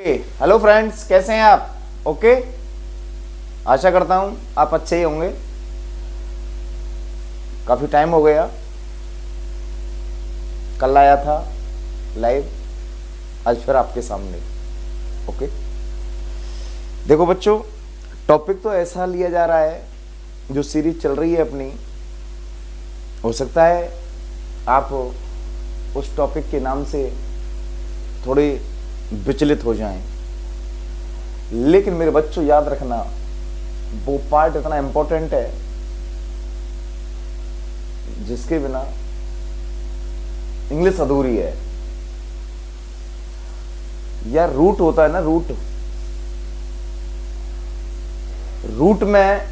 Hello friends, कैसे हैं आप? ओके, आशा करता हूं आप अच्छे ही होंगे। काफ़ी टाइम हो गया, कल आया था लाइव, आज फिर आपके सामने। ओके, देखो बच्चों, टॉपिक तो ऐसा लिया जा रहा है, जो सीरीज चल रही है अपनी, हो सकता है आप उस टॉपिक के नाम से थोड़े विचलित हो जाएं, लेकिन मेरे बच्चों याद रखना, वो पार्ट इतना इंपॉर्टेंट है जिसके बिना इंग्लिश अधूरी है। यार, रूट होता है ना, रूट में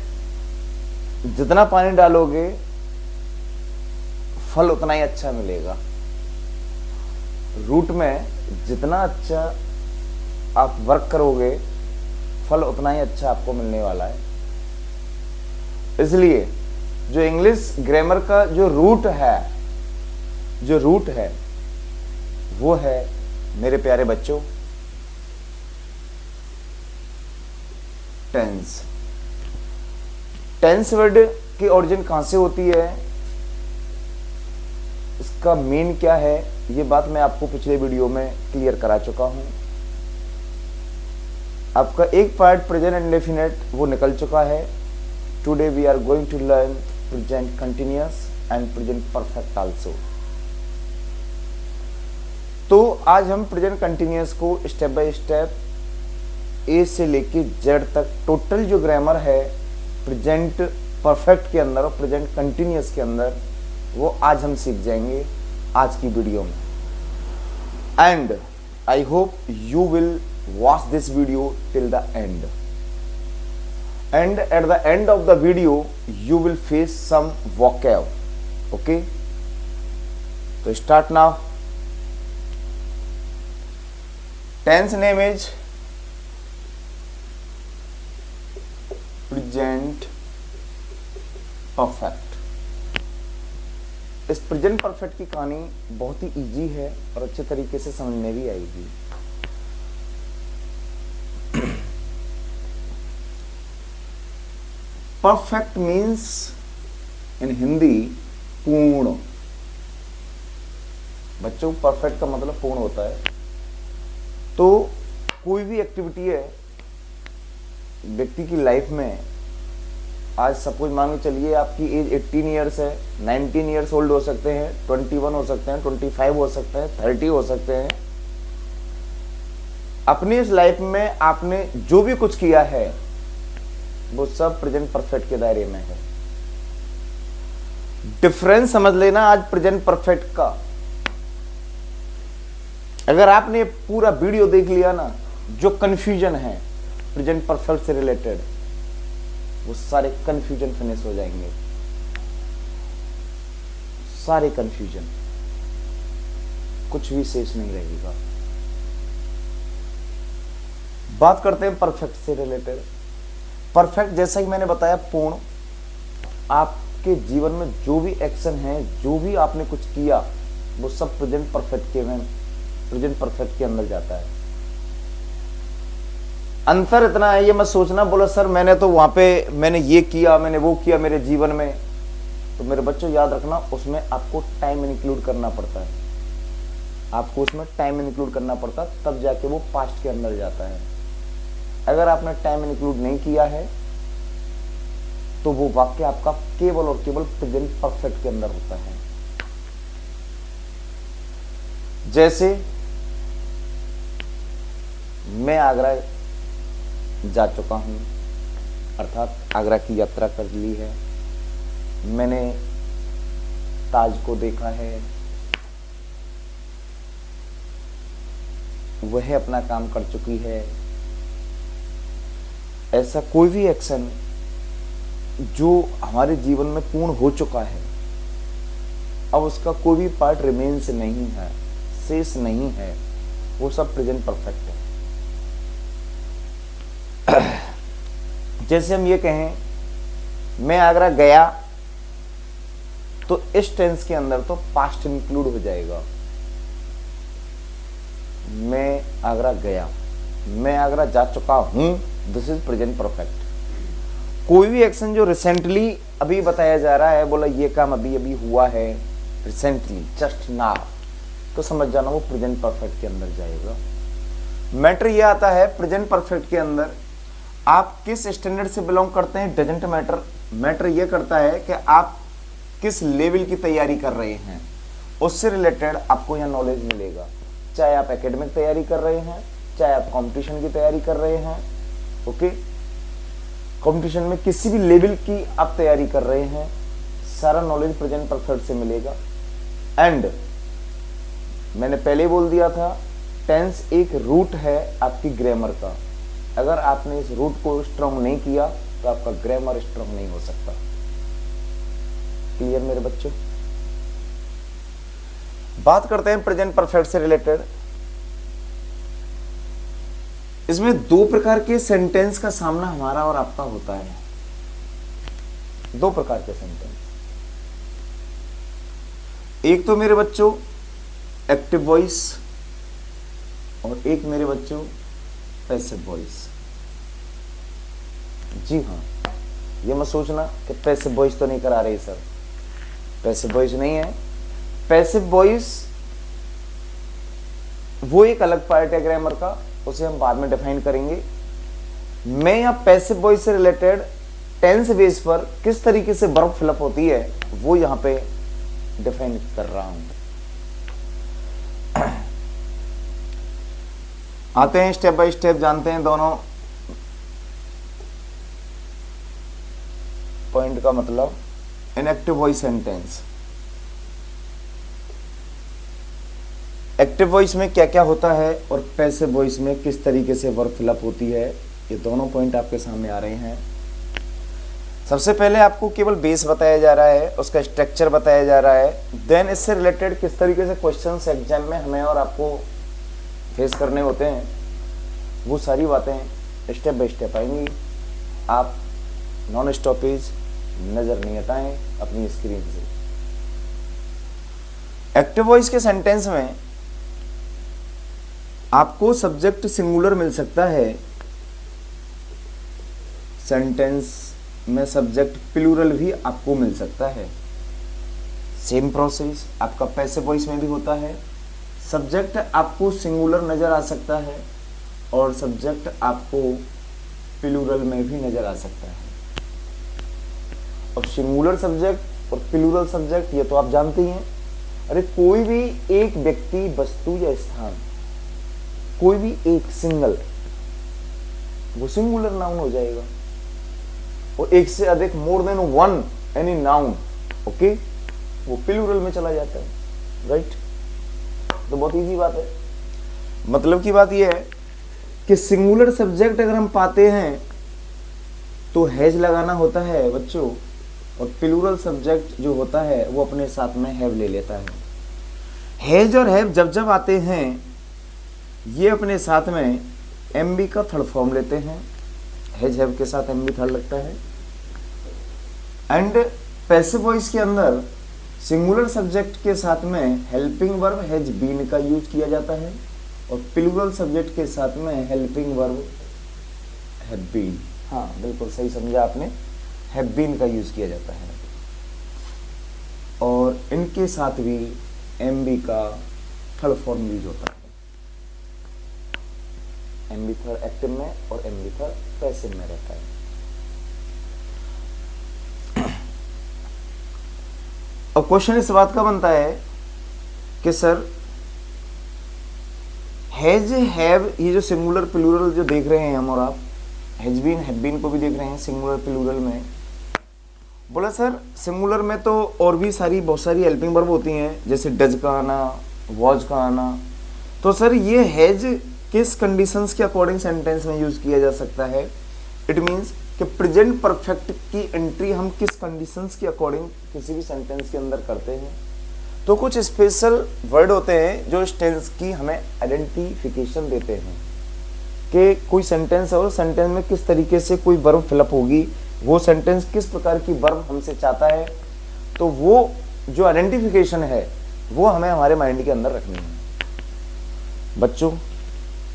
जितना पानी डालोगे फल उतना ही अच्छा मिलेगा। रूट में जितना अच्छा आप वर्क करोगे फल उतना ही अच्छा आपको मिलने वाला है। इसलिए जो इंग्लिश ग्रामर का जो रूट है वो है, मेरे प्यारे बच्चों, टेंस। टेंस वर्ड की ओरिजिन कहां से होती है, इसका मीन क्या है, ये बात मैं आपको पिछले वीडियो में क्लियर करा चुका हूं। आपका एक पार्ट प्रेजेंट इंडेफिनिट वो निकल चुका है। Today we are going to learn present continuous and present perfect also. तो आज हम प्रेजेंट कंटिन्यूअस को स्टेप बाय स्टेप ए से लेके जेड तक टोटल जो ग्रामर है प्रेजेंट परफेक्ट के अंदर और प्रेजेंट कंटिन्यूअस के अंदर, वो आज हम सीख जाएंगे आज की वीडियो में। And I hope you will watch this video till the end, and at the end of the video you will face some vocab. Okay, so start now. Tense name is present perfect. इस present perfect की कहानी बहुत ही easy है और अच्छे तरीके से समझ में भी आएगी। परफेक्ट मीन्स इन हिंदी पूर्ण। बच्चों, परफेक्ट का मतलब पूर्ण होता है। तो कोई भी एक्टिविटी है व्यक्ति की लाइफ में, आज सपोज मान के चलिए आपकी एज 18 ईयर्स है, 19 ईयर्स ओल्ड हो सकते हैं, 21 हो सकते हैं, 25 हो सकते हैं, 30 हो सकते हैं। अपनी इस लाइफ में आपने जो भी कुछ किया है वो सब प्रेजेंट परफेक्ट के दायरे में है। डिफरेंस समझ लेना आज प्रेजेंट परफेक्ट का। अगर आपने पूरा वीडियो देख लिया ना, जो कंफ्यूजन है प्रेजेंट परफेक्ट से रिलेटेड, वो सारे कंफ्यूजन फिनिश हो जाएंगे। सारे कंफ्यूजन, कुछ भी शेष नहीं रहेगा। बात करते हैं परफेक्ट से रिलेटेड। परफेक्ट, जैसा कि मैंने बताया, पूर्ण। आपके जीवन में जो भी एक्शन है, जो भी आपने कुछ किया, वो सब प्रेजेंट परफेक्ट के अंदर जाता है। अंतर इतना है, ये मत सोचना बोला सर मैंने तो वहां पे मैंने ये किया, मैंने वो किया मेरे जीवन में। तो मेरे बच्चों याद रखना, उसमें आपको टाइम इंक्लूड करना पड़ता है। आपको उसमें टाइम इंक्लूड करना पड़ता है, तब जाके वो पास्ट के अंदर जाता है। अगर आपने टाइम इंक्लूड नहीं किया है तो वो वाक्य आपका केवल और केवल प्रेजेंट परफेक्ट के अंदर होता है। जैसे मैं आगरा जा चुका हूं, अर्थात आगरा की यात्रा कर ली है, मैंने ताज को देखा है, वह अपना काम कर चुकी है। ऐसा कोई भी एक्शन जो हमारे जीवन में पूर्ण हो चुका है, अब उसका कोई भी पार्ट रिमेन्स नहीं है, शेष नहीं है, वो सब प्रेजेंट परफेक्ट है। जैसे हम ये कहें मैं आगरा गया, तो इस टेंस के अंदर तो पास्ट इंक्लूड हो जाएगा। मैं आगरा गया, मैं आगरा जा चुका हूं, दिस इज प्रेजेंट परफेक्ट। कोई भी एक्शन जो रिसेंटली अभी बताया जा रहा है, बोला ये काम अभी अभी हुआ है, रिसेंटली, जस्ट नाउ, तो समझ जाना वो प्रेजेंट परफेक्ट के अंदर जाएगा। मैटर ये आता है प्रेजेंट परफेक्ट के अंदर आप किस स्टैंडर्ड से बिलोंग करते हैं डजंट मैटर। मैटर ये करता है कि आप किस लेवल की तैयारी कर रहे हैं, उससे रिलेटेड आपको यह नॉलेज मिलेगा। चाहे आप एकेडमिक तैयारी कर रहे हैं, चाहे आप कंपटीशन की तैयारी कर रहे हैं, ओके, कंपटीशन में किसी भी लेवल की आप तैयारी कर रहे हैं, सारा नॉलेज प्रेजेंट परफेक्ट से मिलेगा। एंड मैंने पहले बोल दिया था, टेंस एक रूट है आपकी ग्रामर का। अगर आपने इस रूट को स्ट्रांग नहीं किया तो आपका ग्रामर स्ट्रांग नहीं हो सकता। क्लियर मेरे बच्चों? बात करते हैं प्रेजेंट परफेक्ट से रिलेटेड। इसमें दो प्रकार के सेंटेंस का सामना हमारा और आपका होता है। दो प्रकार के सेंटेंस, एक तो मेरे बच्चों एक्टिव वॉइस और एक मेरे बच्चों पैसिव वॉइस। जी हाँ, ये मत सोचना कि पैसिव वॉइस तो नहीं करा रही सर, पैसिव वॉइस नहीं है। पैसिव वॉइस वो एक अलग पार्ट है ग्रामर का, उसे हम बाद में डिफाइन करेंगे। मैं यहाँ पैसिव वॉइस से रिलेटेड टेंस बेस पर किस तरीके से वर्ब फिलअप होती है वो यहाँ पे डिफाइन कर रहा हूं। आते हैं स्टेप बाय स्टेप, जानते हैं दोनों पॉइंट का मतलब। इन active voice sentence, active voice में क्या क्या होता है और पैसिव वॉइस में किस तरीके से वर्ब फिलअप होती है, ये दोनों पॉइंट आपके सामने आ रहे हैं। सबसे पहले आपको केवल बेस बताया जा रहा है, उसका स्ट्रक्चर बताया जा रहा है। देन इससे रिलेटेड किस तरीके से क्वेश्चंस एग्जाम में हमें और आपको फेस करने होते हैं, वो सारी बातें स्टेप बाय स्टेप आएंगी। आप नॉन स्टॉपेज नजर नहीं हटाएं अपनी स्क्रीन से। एक्टिव वॉइस के सेंटेंस में आपको सब्जेक्ट सिंगुलर मिल सकता है, सेंटेंस में सब्जेक्ट प्लूरल भी आपको मिल सकता है। सेम प्रोसेस आपका पैसिव वॉइस में भी होता है। सब्जेक्ट आपको सिंगुलर नजर आ सकता है और सब्जेक्ट आपको प्लूरल में भी नजर आ सकता है। अब सिंगुलर सब्जेक्ट और प्लूरल सब्जेक्ट ये तो आप जानते ही हैं। अरे कोई भी एक व्यक्ति, वस्तु या स्थान, कोई भी एक सिंगल, वो सिंगुलर नाउन हो जाएगा। और एक से अधिक, more than one any noun, okay, वो प्लूरल में चला जाता है, राइट। तो बहुत इजी बात है। मतलब की बात यह है कि सिंगुलर सब्जेक्ट अगर हम पाते हैं तो हैज लगाना होता है बच्चों, और प्लूरल सब्जेक्ट जो होता है वो अपने साथ में हैव ले लेता है। हैज और हैव जब जब आते हैं ये अपने साथ में एमबी का थर्ड फॉर्म लेते हैं। हैज हैव के साथ एमबी थर्ड लगता है। एंड पैसिव वॉइस के अंदर सिंगुलर सब्जेक्ट के साथ में हेल्पिंग वर्ब हैज बीन का यूज किया जाता है और प्लूरल सब्जेक्ट के साथ में हेल्पिंग वर्ब हैव बीन, हाँ बिल्कुल सही समझा आपने, हैव बीन का यूज किया जाता है। और इनके साथ भी एमबी का थर्ड फॉर्म यूज होता है। एमबी थर्ड एक्टिव में और एमबी थर्ड पैसिव में रहता है। और क्वेश्चन इस बात का बनता है कि सर हैज हैव, ये जो सिंगुलर प्लूरल जो देख रहे हैं हम और आप, हैज बीन हैव बीन को भी देख रहे हैं सिंगुलर प्लूरल में। बोला सर सिंगुलर में तो और भी बहुत सारी हेल्पिंग वर्ब होती हैं, जैसे डज का आना, वॉज का आना। तो सर ये हैज किस कंडीशंस के अकॉर्डिंग सेंटेंस में यूज किया जा सकता है? इट मींस कि प्रेजेंट परफेक्ट की एंट्री हम किस कंडीशंस के अकॉर्डिंग किसी भी सेंटेंस के अंदर करते हैं। तो कुछ स्पेशल वर्ड होते हैं जो इस टेंस की हमें आइडेंटिफिकेशन देते हैं कि कोई सेंटेंस है और सेंटेंस में किस तरीके से कोई वर्ब फिलअप होगी, वो सेंटेंस किस प्रकार की वर्ब हमसे चाहता है। तो वो जो आइडेंटिफिकेशन है वो हमें हमारे माइंड के अंदर रखनी है। बच्चों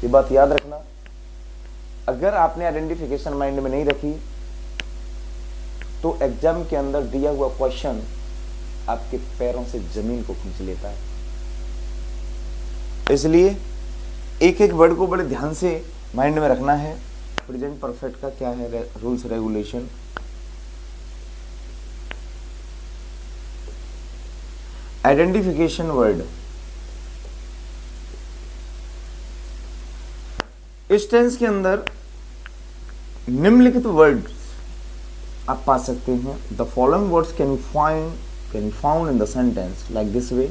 ये बात याद रखना अगर आपने आइडेंटिफिकेशन माइंड में नहीं रखी तो एग्जाम के अंदर दिया हुआ क्वेश्चन आपके पैरों से जमीन को खींच लेता है। इसलिए एक एक वर्ड को बड़े ध्यान से माइंड में रखना है। प्रेजेंट परफेक्ट का क्या है रूल्स रेगुलेशन। आइडेंटिफिकेशन वर्ड, इस टेंस के अंदर निम्नलिखित वर्ड्स आप पा सकते हैं। The following words can be found in the sentence like this way.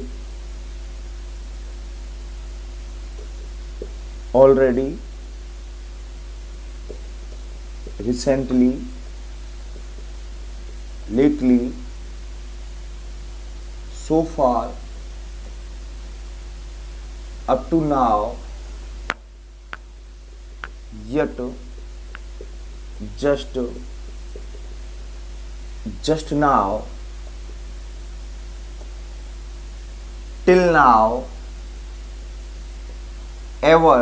Already, recently, lately, so far, up to now, yet, just now, till now, ever,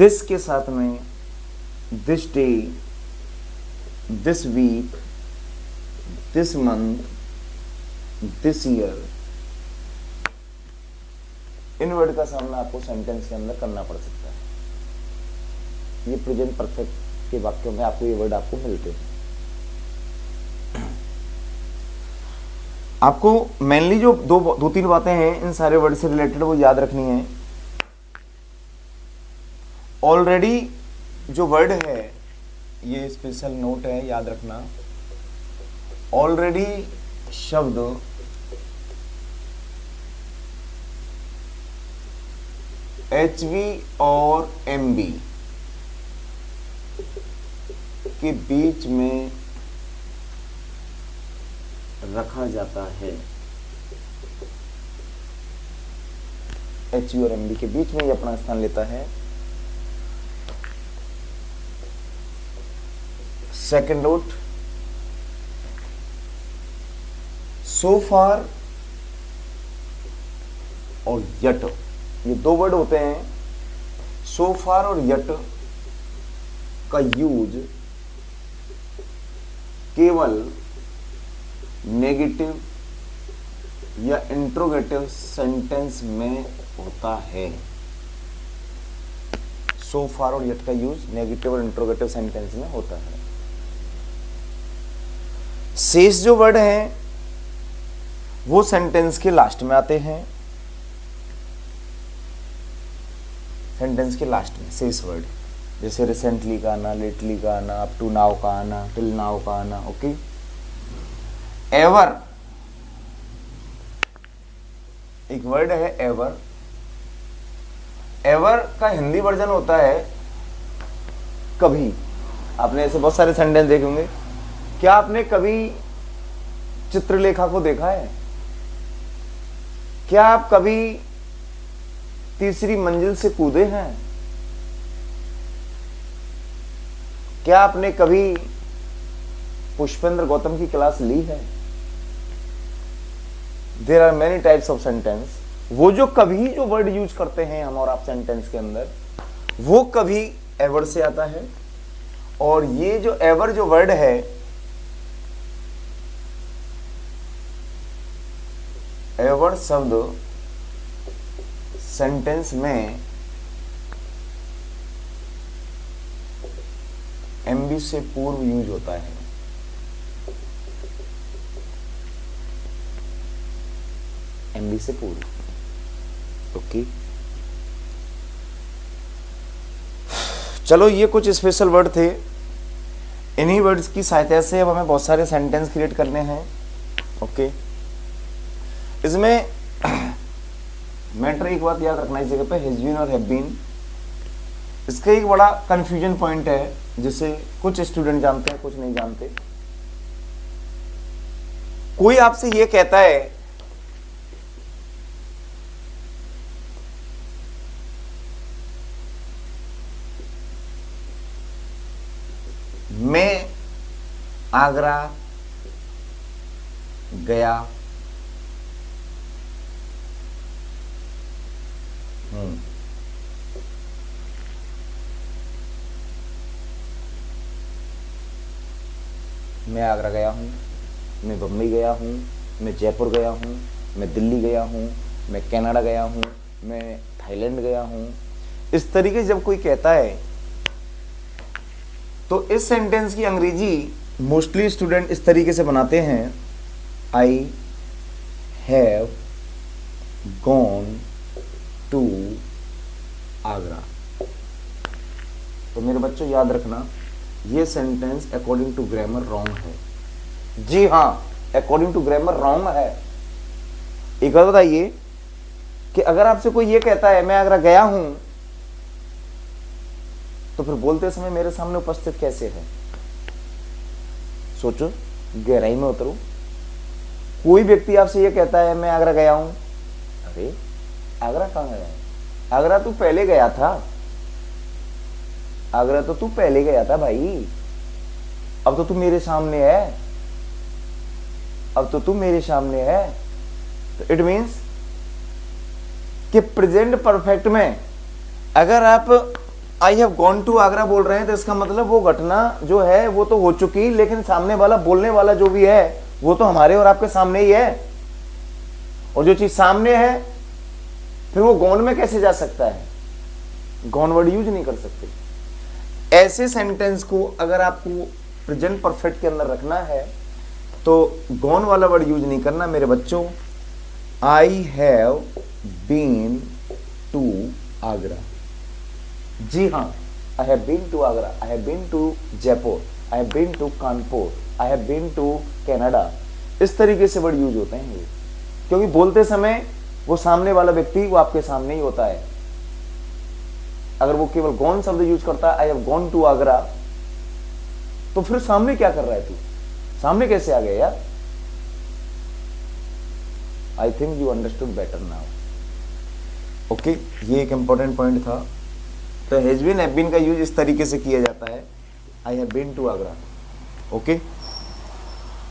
this के साथ में this day, this week, this month, this year, in word का सामना आपको sentence के अंदर करना पड़ सकता है। ये प्रेजेंट परफेक्ट के वाक्यों में आपको ये वर्ड आपको मिलते हैं। आपको मेनली जो दो तीन बातें हैं इन सारे वर्ड से रिलेटेड वो याद रखनी है। ऑलरेडी जो वर्ड है ये स्पेशल नोट है, याद रखना। ऑलरेडी शब्द HV और MB के बीच में रखा जाता है। HV और MB के बीच में ये अपना स्थान लेता है। सेकेंड नोट, सो फार और यट, ये दो वर्ड होते हैं। सो फार और यट का यूज केवल नेगेटिव या इंट्रोगेटिव सेंटेंस में होता है। सो फार और यट का यूज नेगेटिव और इंट्रोगेटिव सेंटेंस में होता है। शेष जो वर्ड हैं वो सेंटेंस के लास्ट में आते हैं। सेंटेंस के लास्ट में शेष वर्ड, जैसे रिसेंटली का आना, लेटली का आना, अप टू नाउ का आना, टिल नाउ का आना। ओके। एवर, एक वर्ड है एवर। एवर का हिंदी वर्जन होता है कभी। आपने ऐसे बहुत सारे सेंटेंस देखे होंगे। क्या आपने कभी चित्रलेखा को देखा है? क्या आप कभी तीसरी मंजिल से कूदे हैं? क्या आपने कभी पुष्पेंद्र गौतम की क्लास ली है? There are many types of sentence. वो जो कभी जो वर्ड यूज करते हैं हम और आप सेंटेंस के अंदर, वो कभी एवर से आता है। और ये जो एवर जो वर्ड है, एवर शब्द सेंटेंस में एमबी से पूर्व यूज होता है। एमबी से पूर्व। ओके। चलो, ये कुछ स्पेशल वर्ड थे। इन्हीं वर्ड्स की सहायता से अब हमें बहुत सारे सेंटेंस क्रिएट करने हैं। ओके। इसमें मैटर एक बात याद रखना इस जगह पे, हैज बीन और हैव बीन, इसका एक बड़ा कंफ्यूजन पॉइंट है जिसे कुछ स्टूडेंट जानते हैं, कुछ नहीं जानते। कोई आपसे ये कहता है मैं आगरा गया, मैं आगरा गया हूँ, मैं बम्बई गया हूँ, मैं जयपुर गया हूँ, मैं दिल्ली गया हूँ, मैं कनाडा गया हूँ, मैं थाईलैंड गया हूँ। इस तरीके से जब कोई कहता है तो इस सेंटेंस की अंग्रेजी मोस्टली स्टूडेंट इस तरीके से बनाते हैं, I have gone to Agra. तो मेरे बच्चों याद रखना, ये sentence according to grammar wrong है। जी हाँ, अकॉर्डिंग टू ग्रामर रॉन्ग है। एक बात बताइए कि अगर आपसे कोई ये कहता है मैं आगरा गया हूं, तो फिर बोलते समय मेरे सामने उपस्थित कैसे है? सोचो, गहराई में उतरो। कोई व्यक्ति आपसे ये कहता है मैं आगरा गया हूं, अरे आगरा कहां गया है? आगरा तू पहले गया था, आगरा तो तू पहले गया था भाई। अब तो तू मेरे सामने है, अब तो तू मेरे सामने है। तो इट मीन्स कि प्रेजेंट परफेक्ट में अगर आप I have gone to Agra बोल रहे हैं तो इसका मतलब वो घटना जो है वो तो हो चुकी, लेकिन सामने वाला बोलने वाला जो भी है वो तो हमारे और आपके सामने ही है। और जो चीज सामने है फिर वो गॉन में कैसे जा सकता है? गॉन वर्ड यूज नहीं कर सकते। ऐसे सेंटेंस को अगर आपको प्रेजेंट परफेक्ट के अंदर रखना है तो गॉन वाला वर्ड यूज नहीं करना मेरे बच्चों। I have been to Agra. जी हाँ, I have been to Agra, I have been to Jaipur, I have been to Kanpur, I have been to Canada. इस तरीके से वर्ड यूज होते हैं ये, क्योंकि बोलते समय वो सामने वाला व्यक्ति वो आपके सामने ही होता है। अगर वो केवल गॉन शब्द यूज करता है, I have gone to Agra, तो फिर सामने क्या कर रहा है तू? सामने कैसे आ गया यार? I think you understood better now. Okay, ये एक इंपॉर्टेंट पॉइंट था। तो हैज बीन हैव बीन का यूज इस तरीके से किया जाता है, I have been to Agra. Okay,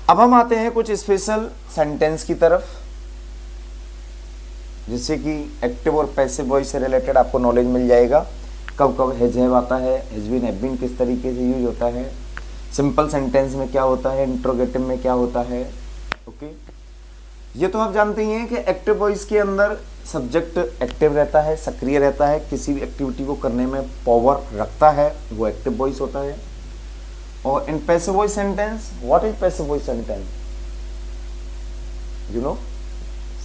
अब हम आते हैं कुछ स्पेशल सेंटेंस की तरफ, जिससे कि एक्टिव और पैसिव वॉइस से रिलेटेड आपको नॉलेज मिल जाएगा। कब कब हैज हैव आता है, हैज बीन हैव बीन किस तरीके से यूज होता है, सिंपल सेंटेंस में क्या होता है, इंट्रोगेटिव में क्या होता है। ओके, ये तो आप जानते ही हैं कि एक्टिव वॉइस के अंदर सब्जेक्ट एक्टिव रहता है, सक्रिय रहता है, किसी भी एक्टिविटी को करने में पावर रखता है, वो एक्टिव वॉइस होता है। और in passive voice sentence, what is passive voice sentence? You know,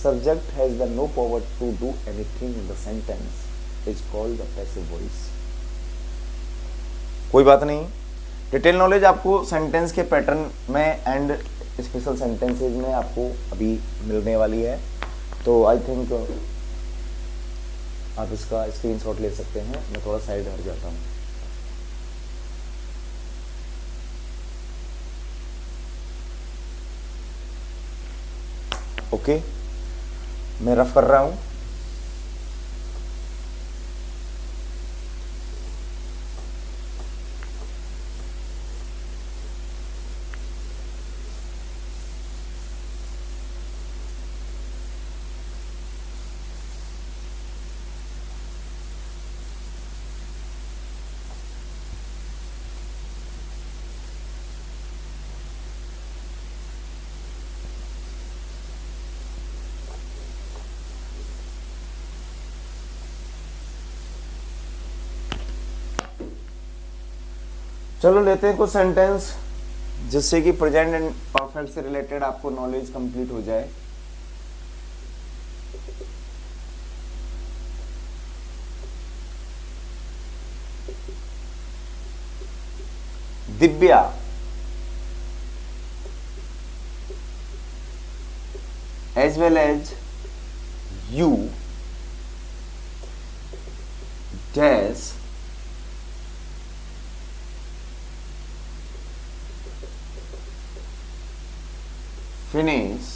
subject has the no power to do anything in the sentence is called the passive voice। कोई बात नहीं, डिटेल नॉलेज आपको sentence के pattern में and special sentences में आपको अभी मिलने वाली है। तो आई थिंक आप इसका स्क्रीनशॉट ले सकते हैं। मैं थोड़ा साइड हट जाता हूँ। ओके, मैं रफ कर रहा हूं। चलो लेते हैं कुछ सेंटेंस जिससे कि प्रेजेंट एंड परफेक्ट से रिलेटेड आपको नॉलेज कंप्लीट हो जाए। Divya as well as you dash finish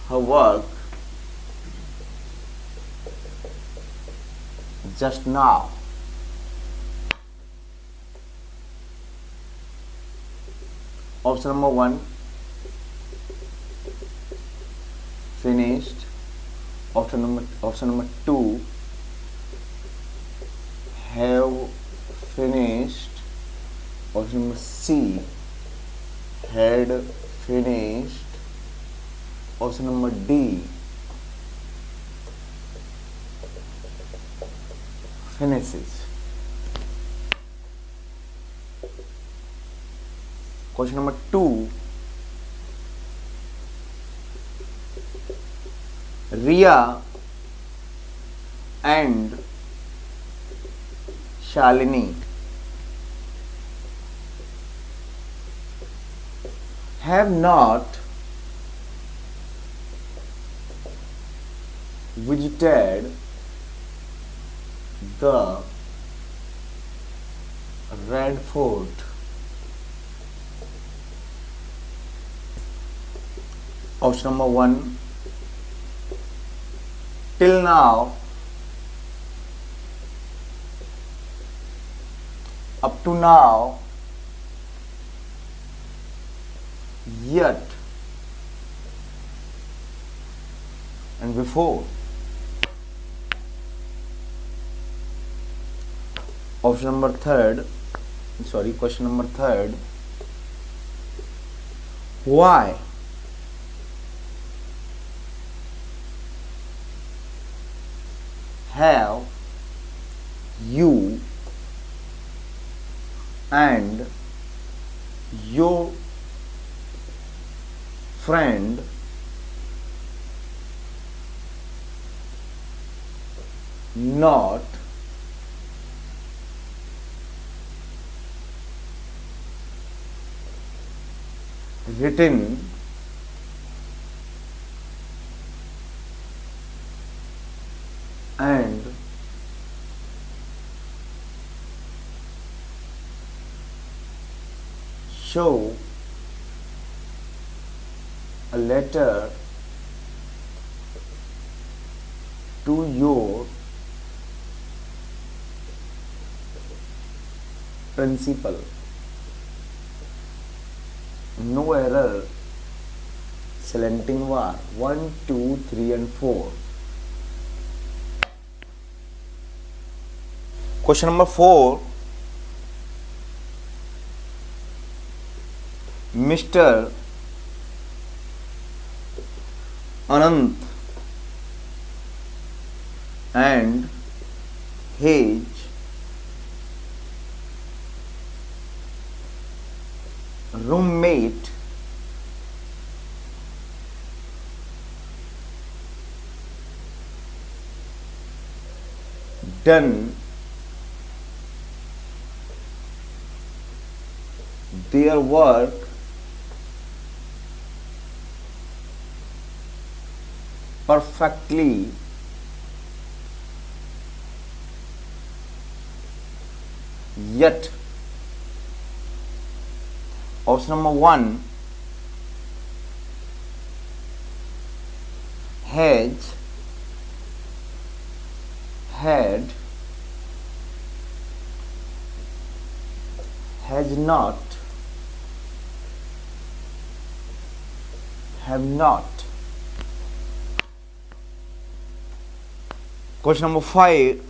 her work just now. Option number 1 finished Option number 2, have finished. Option number C, had finished. Option number D, finishes. Question number 2, Riya and Shalini have not visited the Red Fort. Option number 1, till now, up to now, yet, and before. Question number 3, why have you and your friend not written and show a letter to your principal. No error. Selecting var 1, 2, 3 and 4. Question number 4. Mr. Anant and his roommate done their work perfectly yet. Option number 1, has, had, has not, have not. Question number 5.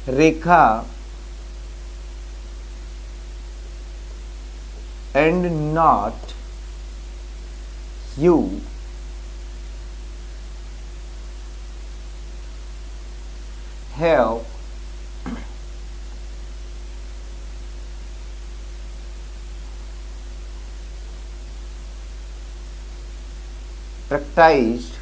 Rekha and not you have practiced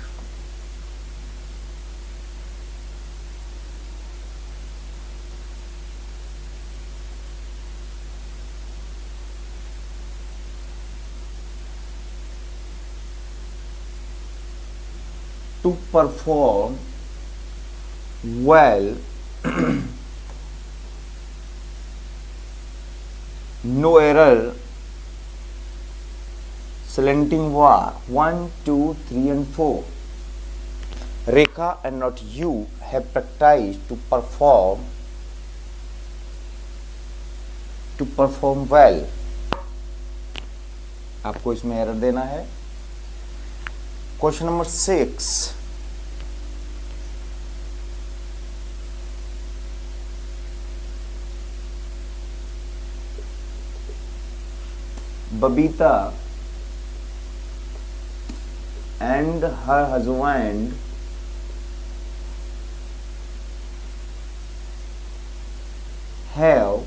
to perform well. No error. Selecting var 1, 2, 3 and 4. Rekha and not you have practiced to perform well. आपको इसमें error देना है। Question number 6, Babita and her husband have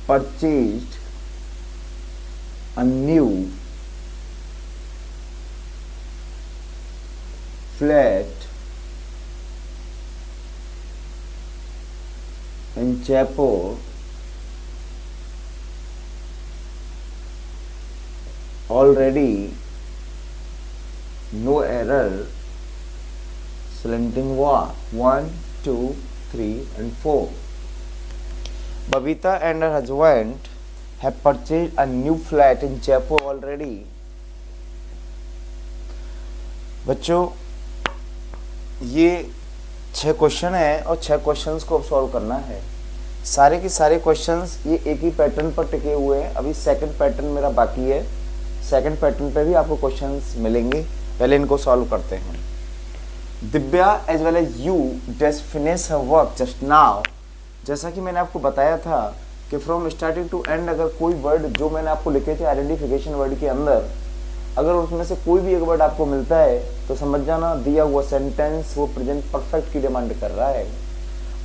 purchased a new flat in Jaipur already, no error, selecting 1, 2, 3 and 4. Babita and her husband have purchased a new flat in Jaipur already. बच्चों ये 6 question है और 6 questions को अब solve करना है। सारे के सारे क्वेश्चंस ये एक ही पैटर्न पर टिके हुए हैं। अभी सेकंड पैटर्न मेरा बाकी है, सेकंड पैटर्न पे भी आपको क्वेश्चंस मिलेंगे। पहले इनको सॉल्व करते हैं। Divya as well as you just finish her work just now. जैसा कि मैंने आपको बताया था कि फ्रॉम स्टार्टिंग टू एंड अगर कोई वर्ड जो मैंने आपको लिखे थे आइडेंटिफिकेशन वर्ड के अंदर, अगर उसमें से कोई भी एक वर्ड आपको मिलता है तो समझ जाना दिया हुआ सेंटेंस वो प्रेजेंट परफेक्ट की डिमांड कर रहा है।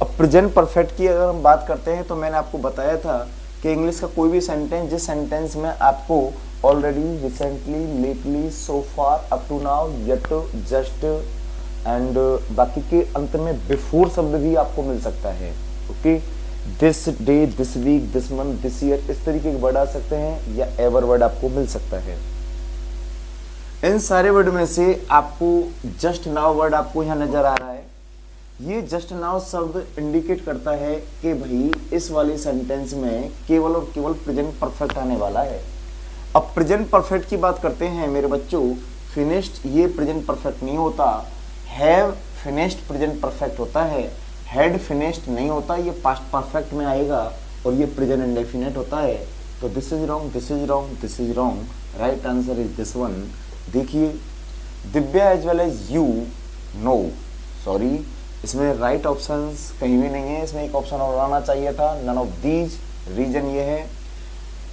अब प्रेजेंट परफेक्ट की अगर हम बात करते हैं तो मैंने आपको बताया था कि इंग्लिश का कोई भी सेंटेंस जिस सेंटेंस में आपको already, recently, lately, so far, up to now, yet, just and बाकी के अंत में बिफोर शब्द भी आपको मिल सकता है। Okay, this day, this week, this month, this year, इस तरीके के वर्ड आ सकते हैं या एवर वर्ड आपको मिल सकता है। इन सारे वर्ड में से आपको जस्ट नाउ वर्ड आपको यहाँ नजर आ रहा है। ये जस्ट नाउ शब्द इंडिकेट करता है कि भाई इस वाले सेंटेंस में केवल और केवल प्रेजेंट परफेक्ट आने वाला है। अब प्रेजेंट परफेक्ट की बात करते हैं मेरे बच्चों। फिनिश्ड ये प्रेजेंट परफेक्ट नहीं होता, हैव फिनिश्ड प्रेजेंट परफेक्ट होता है, हैड फिनिश्ड नहीं होता, ये पास्ट परफेक्ट में आएगा और ये प्रेजेंट इंडेफिनिट होता है। तो this is wrong, this is wrong, this is wrong, right answer is this one. देखिए Divya as well as you, no, sorry, इसमें राइट ऑप्शंस कहीं भी नहीं है, इसमें एक ऑप्शन और आना चाहिए था, नन ऑफ दीज। रीजन ये है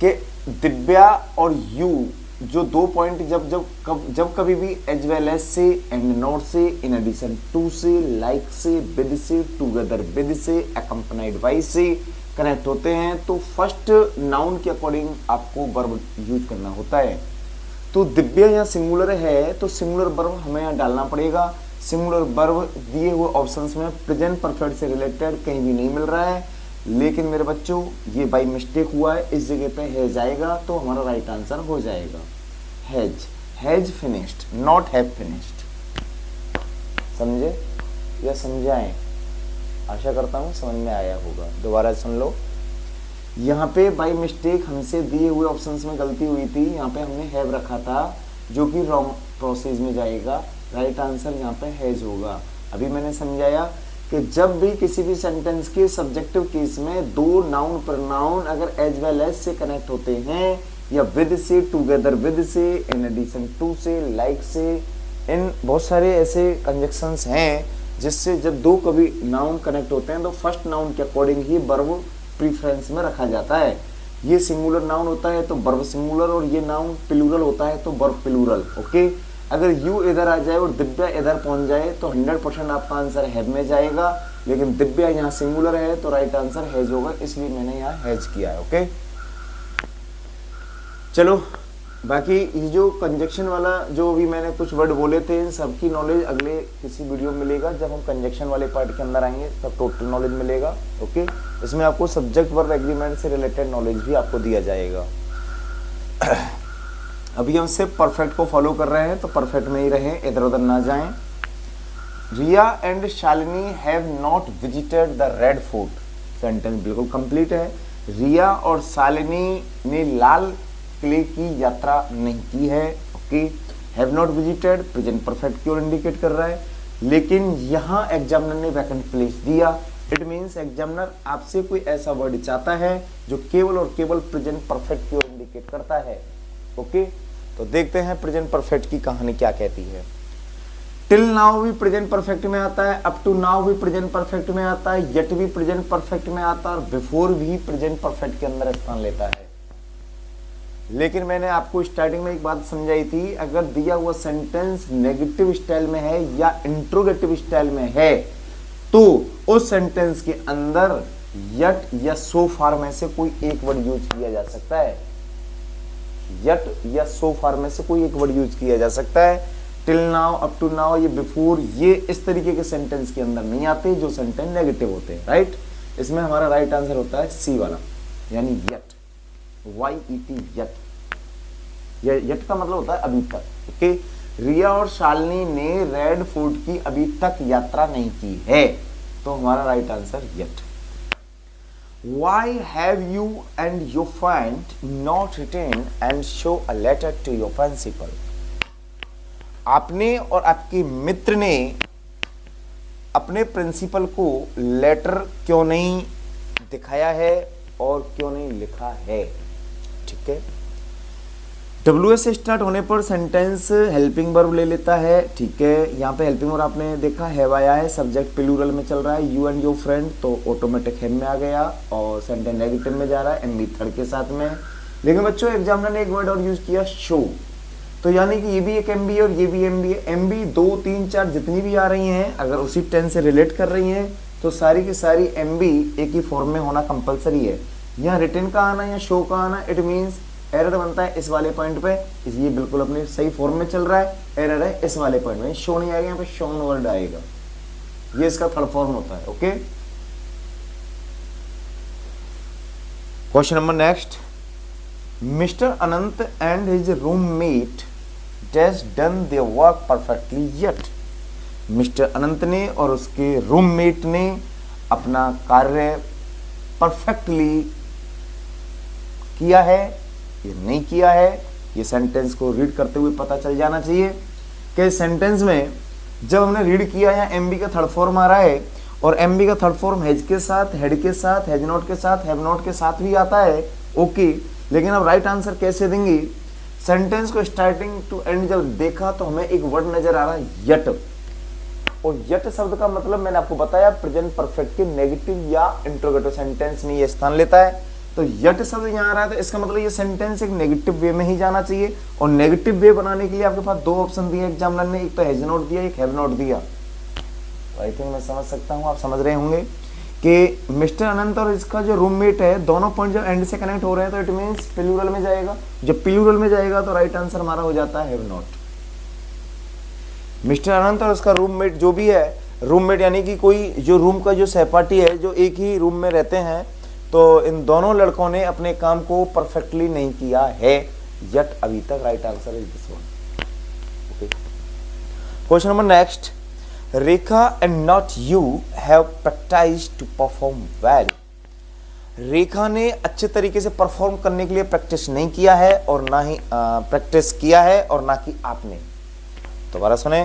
कि दिव्या और यू जो 2 पॉइंट जब कभी भी एज वेल एज से, एंड नॉट से, इन एडिशन टू से, लाइक से, विद से, टुगेदर विद से, अकम्पनाइड बाय से कनेक्ट होते हैं तो फर्स्ट नाउन के अकॉर्डिंग आपको वर्ब यूज करना होता है। तो दिव्या यहाँ सिंगुलर है तो सिंगुलर वर्ब हमें यहाँ डालना पड़ेगा। सिंगुलर वर्ब दिए हुए ऑप्शंस में प्रेजेंट परफेक्ट से रिलेटेड कहीं भी नहीं मिल रहा है, लेकिन मेरे बच्चों ये बाई मिस्टेक हुआ है, इस जगह पे हैज आएगा तो हमारा राइट आंसर हो जाएगा has. Has finished, not have finished. समझे या समझाएं? आशा करता हूँ समझ में आया होगा। दोबारा सुन लो। यहाँ पे बाई मिस्टेक हमसे दिए हुए ऑप्शंस में गलती हुई थी, यहाँ पे हमने हैव रखा था जो कि रॉन्ग प्रोसेस में जाएगा। राइट आंसर यहाँ पे हैज होगा। अभी मैंने समझाया कि जब भी किसी भी सेंटेंस के सब्जेक्टिव केस में 2 नाउन प्रोनाउन अगर एज वेल एज से कनेक्ट होते हैं या विद से, टुगेदर विद से, इन एडिशन टू से, लाइक से, इन बहुत सारे ऐसे कंजक्शंस हैं जिससे जब 2 कभी नाउन कनेक्ट होते हैं तो फर्स्ट नाउन के अकॉर्डिंग ही वर्ब प्रीफरेंस में रखा जाता है। ये सिंगुलर नाउन होता है तो वर्ब सिंगुलर, और ये नाउन प्लूरल होता है तो वर्ब प्लूरल। ओके, अगर यू इधर आ जाए और दिव्या इधर पहुंच जाए तो 100% आपका आंसर हैव में जाएगा, लेकिन दिव्या यहाँ सिंगुलर है तो राइट आंसर हैज होगा, इसलिए मैंने यहाँ हैज किया है। ओके, चलो बाकी ये जो कंजक्शन वाला जो भी मैंने कुछ वर्ड बोले थे इन सबकी नॉलेज अगले किसी वीडियो में मिलेगा। जब हम कंजक्शन वाले पार्ट के अंदर आएंगे तब टोटल नॉलेज मिलेगा। ओके, इसमें आपको सब्जेक्ट वर्ब एग्रीमेंट से रिलेटेड नॉलेज भी आपको दिया जाएगा। अभी हम सिर्फ परफेक्ट को फॉलो कर रहे हैं तो परफेक्ट में ही रहें, इधर उधर ना जाएं। Riya and Shalini have not visited the Red Fort. Sentence बिल्कुल कंप्लीट है। रिया और शालिनी ने लाल किले की यात्रा नहीं की है। Okay, have not visited present perfect की ओर इंडिकेट कर रहा है। लेकिन यहां एग्जामिनर ने वैकेंट प्लेस दिया। इट मींस एग्जामिनर आपसे कोई ऐसा वर्ड चाहता है जो केवल और केवल प्रेजेंट परफेक्ट की ओर इंडिकेट करता है। ओके, तो देखते हैं प्रेजेंट परफेक्ट की कहानी क्या कहती है। टिल नाउ भी प्रेजेंट परफेक्ट में आता है, अप टू नाउ भी प्रेजेंट परफेक्ट में आता है, येट भी प्रेजेंट परफेक्ट में आता है और बिफोर भी प्रेजेंट परफेक्ट के अंदर स्थान लेता है। लेकिन मैंने आपको स्टार्टिंग में एक बात समझाई थी, अगर दिया हुआ सेंटेंस नेगेटिव स्टाइल में है या इंट्रोगेटिव स्टाइल में है तो उस सेंटेंस के अंदर यट या सो फार में से कोई एक वर्ड यूज किया जा सकता है। यट या सो फार में से कोई एक वर्ड यूज किया जा सकता है। Till now, up to now, ये बिफोर, ये इस तरीके के सेंटेंस के अंदर नहीं आते जो सेंटेंस नेगेटिव होते हैं। राइट, इसमें हमारा राइट आंसर होता है सी वाला, यानी यट, YET, यट। यट का मतलब होता है अभी तक। ओके, रिया और शालिनी ने रेड फोर्ट की अभी तक यात्रा नहीं की है, तो हमारा right answer yet. Why have you and your friend not written and show a letter to your principal? आपने और आपके मित्र ने अपने प्रिंसिपल को लेटर क्यों नहीं दिखाया है और क्यों नहीं लिखा है। ठीक है, WH से स्टार्ट होने पर सेंटेंस हेल्पिंग वर्ब ले लेता है। ठीक है, यहाँ पे हेल्पिंग वर्ब आपने देखा हैव आया है, सब्जेक्ट प्लूरल में चल रहा है, यू एंड योर फ्रेंड, तो ऑटोमेटिक हैव में आ गया और सेंटेंस नेगेटिव में जा रहा है, एमबी थर्ड के साथ में। लेकिन बच्चों एग्जामिनर ने एक वर्ड और यूज किया, शो, तो यानी कि ये भी एक एमबी है और ये भी एमबी है। एमबी 2, 3, 4 जितनी भी आ रही हैं, अगर उसी टेंस से रिलेट कर रही हैं तो सारी की सारी एमबी एक ही फॉर्म में होना कंपलसरी है। यहाँ रिटन का आना या शो का आना, इट मीन्स एरर बनता है इस वाले पॉइंट पे, ये बिल्कुल अपने सही फॉर्म में चल रहा है, एरर है इस वाले पॉइंट में, शो नहीं आएगा, यहाँ पे शोन वर्ड आएगा, ये इसका थर्ड फॉर्म होता है। Okay, question number next, mister Anant and his roommate dash done their work perfectly yet. Mister Anant ने और उसके रूममेट ने अपना कार्य परफेक्टली किया है, ये नहीं किया है। ये सेंटेंस को रीड करते हुए पता चल जाना चाहिए कि सेंटेंस में जब हमने रीड किया है एमबी का थर्ड फॉर्म आ रहा है और एमबी का थर्ड फॉर्म हैज के साथ, हेड के साथ, हैज नॉट के साथ, हैव नॉट के साथ भी आता है। ओके, लेकिन अब राइट आंसर कैसे देंगे। सेंटेंस को स्टार्टिंग टू एंड जब देखा तो हमें एक वर्ड नजर आ रहा है यट, और यट शब्द का मतलब मैंने आपको बताया प्रेजेंट परफेक्ट के नेगेटिव या इंट्रोगेटिव सेंटेंस में ये स्थान लेता है। तो यट शब्द यहाँ आ रहा है तो इसका मतलब ये सेंटेंस एक नेगेटिव वे में ही जाना चाहिए, और नेगेटिव वे बनाने के लिए आपके पास दो ऑप्शन दिए एग्जामिनर ने, एक तो हैज नॉट दिया, एक हैव नॉट दिया। तो आई थिंक मैं समझ सकता हूँ, आप समझ रहे होंगे कि मिस्टर अनंत और इसका जो रूममेट है दोनों पॉइंट जब एंड से कनेक्ट हो रहे हैं तो इट मीन्स प्लूरल में जाएगा। जब प्लूरल में जाएगा तो राइट आंसर हमारा हो जाता है हैव नॉट। मिस्टर अनंत और उसका रूममेट जो भी है, रूममेट यानी कि कोई जो रूम का जो सहपाठी है जो एक ही रूम में रहते हैं, तो इन दोनों लड़कों ने अपने काम को परफेक्टली नहीं किया है यट अभी तक। Right answer is this one. Okay, question number next, Rekha and not you have practised to perform well. Rekha ने अच्छे तरीके से परफॉर्म करने के लिए प्रैक्टिस नहीं किया है और ना ही प्रैक्टिस किया है और ना कि आपने। दोबारा सुने,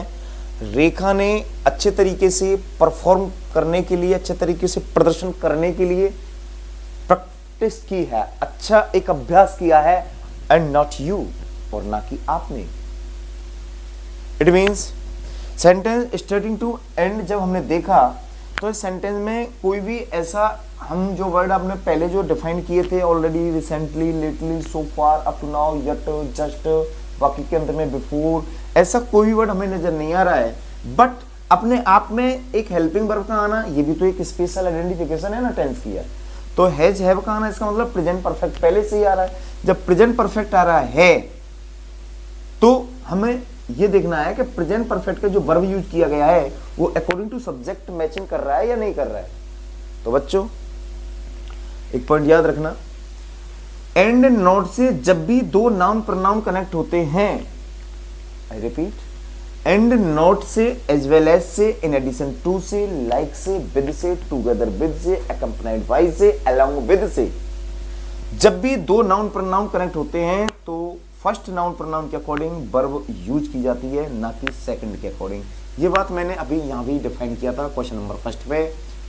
रेखा ने अच्छे तरीके से परफॉर्म करने के लिए, अच्छे तरीके से प्रदर्शन करने के लिए प्रैक्टिस की है, अच्छा एक अभ्यास किया है, एंड नॉट यू, और ना कि आपने। It means sentence starting to end जब हमने देखा तो इस सेंटेंस में कोई भी ऐसा हम जो वर्ड आपने पहले जो डिफाइन किए थे already, recently, lately, so far, up to now, yet, just, बाकी के अंदर में बिफोर, ऐसा कोई भी वर्ड हमें नजर नहीं आ रहा है। बट अपने आप में एक हेल्पिंग वर्ब का आना, ये भी तो एक स्पेशल आइडेंटिफिकेशन है ना टेंस की है। तो हैज हैव का आना, इसका मतलब प्रेजेंट परफेक्ट पहले से ही आ रहा है। जब प्रेजेंट परफेक्ट आ रहा है तो हमें ये देखना है कि प्रेजेंट परफेक्ट का जो वर्ब यूज किया गया है वो अकॉर्डिंग टू सब्जेक्ट मैचिंग कर रहा है या नहीं कर रहा है। तो बच्चों एक पॉइंट याद रखना, एंड नॉट से जब भी दो नाउन प्रोनाउन कनेक्ट होते हैं, आई रिपीट, एंड नॉट से, एज वेल एज से, इन एडिशन टू से, लाइक से, विद से, टुगेदर विद से, अकम्पनाइड बाय से, अलोंग विद से, जब भी दो नाउन प्रोनाउन कनेक्ट होते हैं तो फर्स्ट नाउन प्रोनाउन के अकॉर्डिंग वर्ब यूज की जाती है, ना कि सेकंड के अकॉर्डिंग। ये बात मैंने अभी यहाँ भी डिफाइन किया था क्वेश्चन नंबर फर्स्ट पे,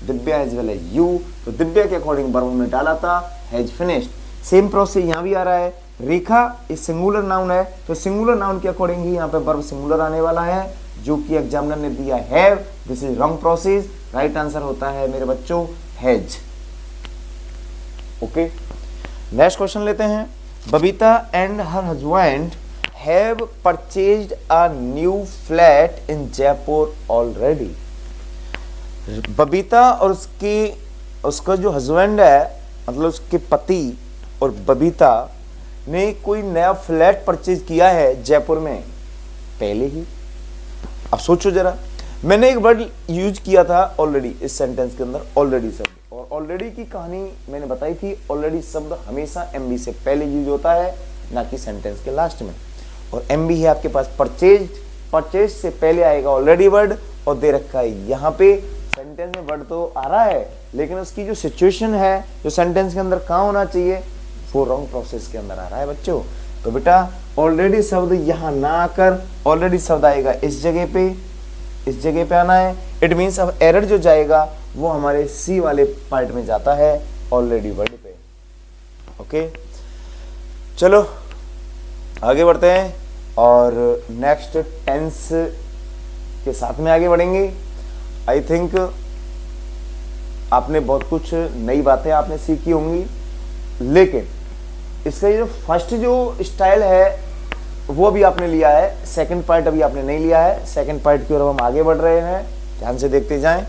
Divya as well as you, तो दिव्या के अकॉर्डिंग वर्ब हमने डाला था हैज फिनिश्ड। सेम प्रोसेस यहाँ भी आ रहा है। रेखा इस सिंगुलर नाउन है, तो सिंगुलर नाउन के अकॉर्डिंग ही यहाँ पे वर्ब सिंगुलर आने वाला है, जो कि एग्जामिनर ने दिया have. This is wrong process, right answer होता है मेरे बच्चों हैज। ओके, नेक्स्ट क्वेश्चन लेते हैं। Babita and her husband have purchased a new flat in Jaipur already. Babita और उसका जो हस्बैंड है, मतलब उसके पति और बबीता ने कोई नया फ्लैट परचेज किया है जयपुर में पहले ही। अब सोचो जरा, मैंने एक वर्ड यूज किया था ऑलरेडी इस सेंटेंस के अंदर, ऑलरेडी शब्द, और ऑलरेडी की कहानी मैंने बताई थी। ऑलरेडी शब्द हमेशा एमबी से पहले यूज होता है, ना कि सेंटेंस के लास्ट में। और एमबी है आपके पास परचेज, परचेज से पहले आएगा ऑलरेडी वर्ड, और दे रखा है यहाँ पे सेंटेंस में वर्ड तो आ रहा है, लेकिन उसकी जो सिचुएशन है, जो सेंटेंस के अंदर कहाँ होना चाहिए, वो रॉन्ग प्रोसेस के अंदर आ रहा है बच्चों। तो बेटा ऑलरेडी शब्द यहाँ ना आकर ऑलरेडी शब्द आएगा इस जगह पे, इस जगह पे आना है। इट मीन्स अब एरर जो जाएगा वो हमारे सी वाले पार्ट में जाता है, ऑलरेडी वर्ड पे। ओके, चलो आगे बढ़ते हैं और नेक्स्ट टेंस के साथ में आगे बढ़ेंगे। आई थिंक आपने बहुत कुछ नई बातें आपने सीखी होंगी, लेकिन इसका ये जो फर्स्ट जो स्टाइल है वो भी आपने लिया है, सेकंड पार्ट अभी आपने नहीं लिया है। सेकंड पार्ट की ओर हम आगे बढ़ रहे हैं, ध्यान से देखते जाएं।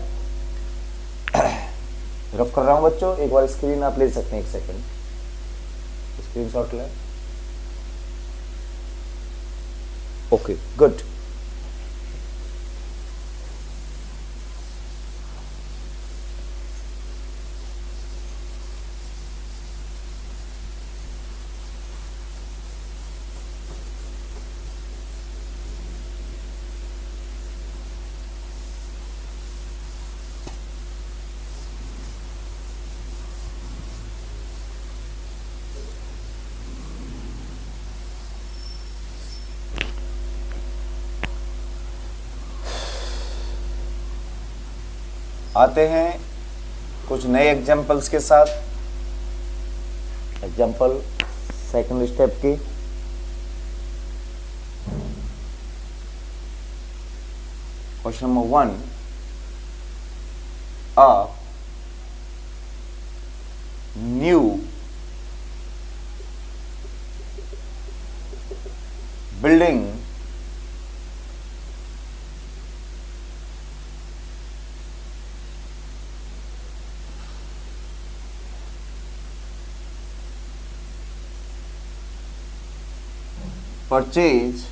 रफ कर रहा हूं बच्चों, एक बार स्क्रीन आप ले सकते हैं, एक सेकंड स्क्रीन शॉट लें। Okay good. आते हैं कुछ नए एग्जाम्पल्स के साथ। एग्जाम्पल सेकंड स्टेप की। Question number 1, a new building purchase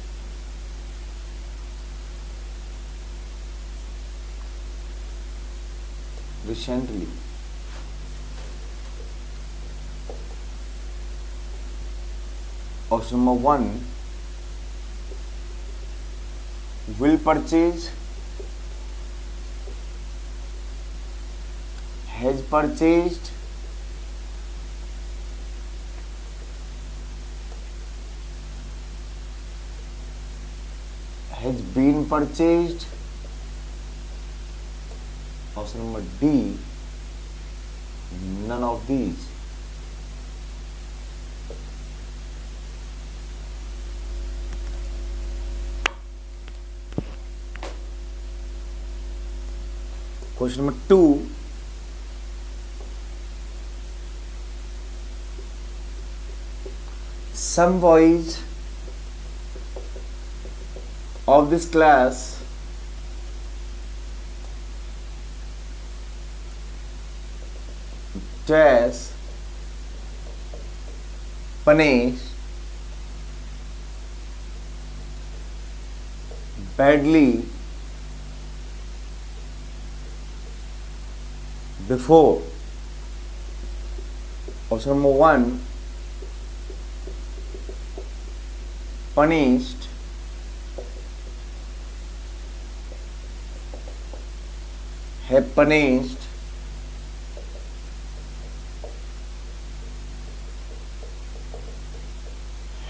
recently. Option number 1, will purchase, has purchased, has been purchased. Option number D, none of these. Question number 2, some boys of this class dash punish badly before. Option number 1, punished have punished,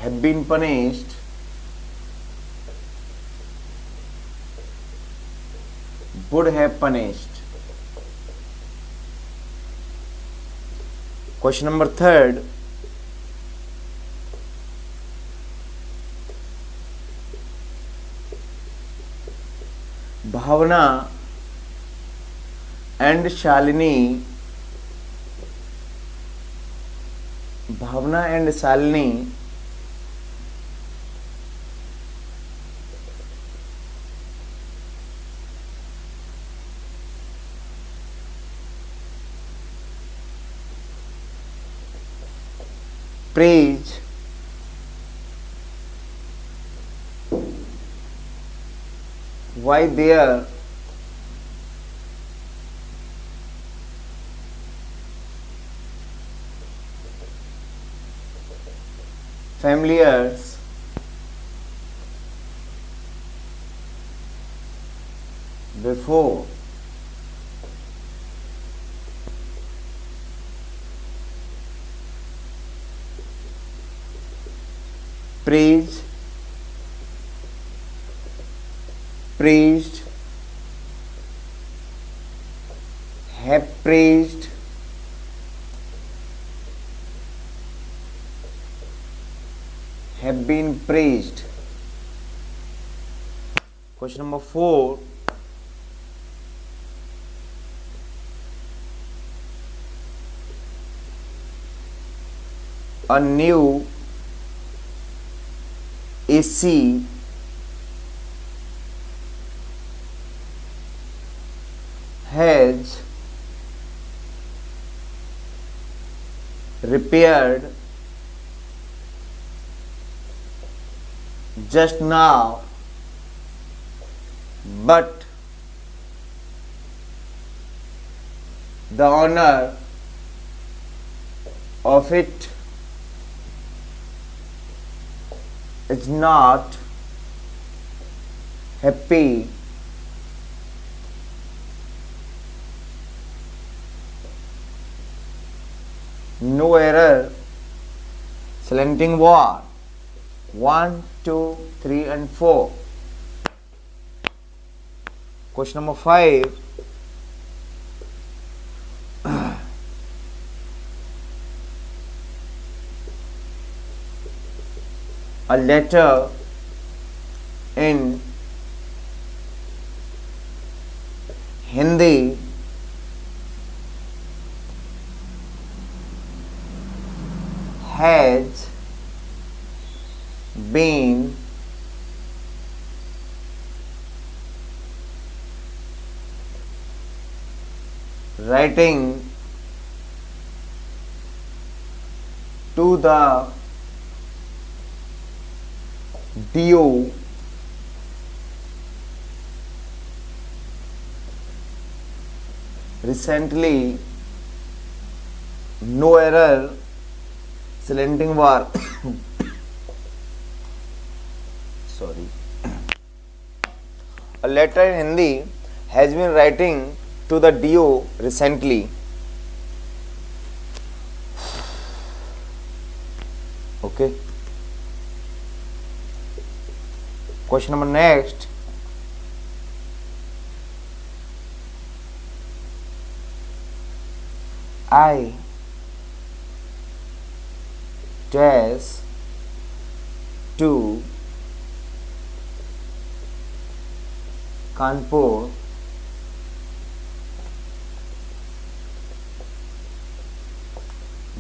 have been punished, would have punished. Question number 3. Bhavna and Shalini praise why their familiars before praised have praised have been praised. Question number 4. A new AC has repaired just now, but the owner of it is not happy. No error. Slanting war. 1, 2, 3 and 4. Question number 5. A letter in Hindi has been writing to the DO recently. No error. Slanting war. Sorry. A letter in Hindi has been writing to the DO recently. Okay. Question number next. I dash to Kanpur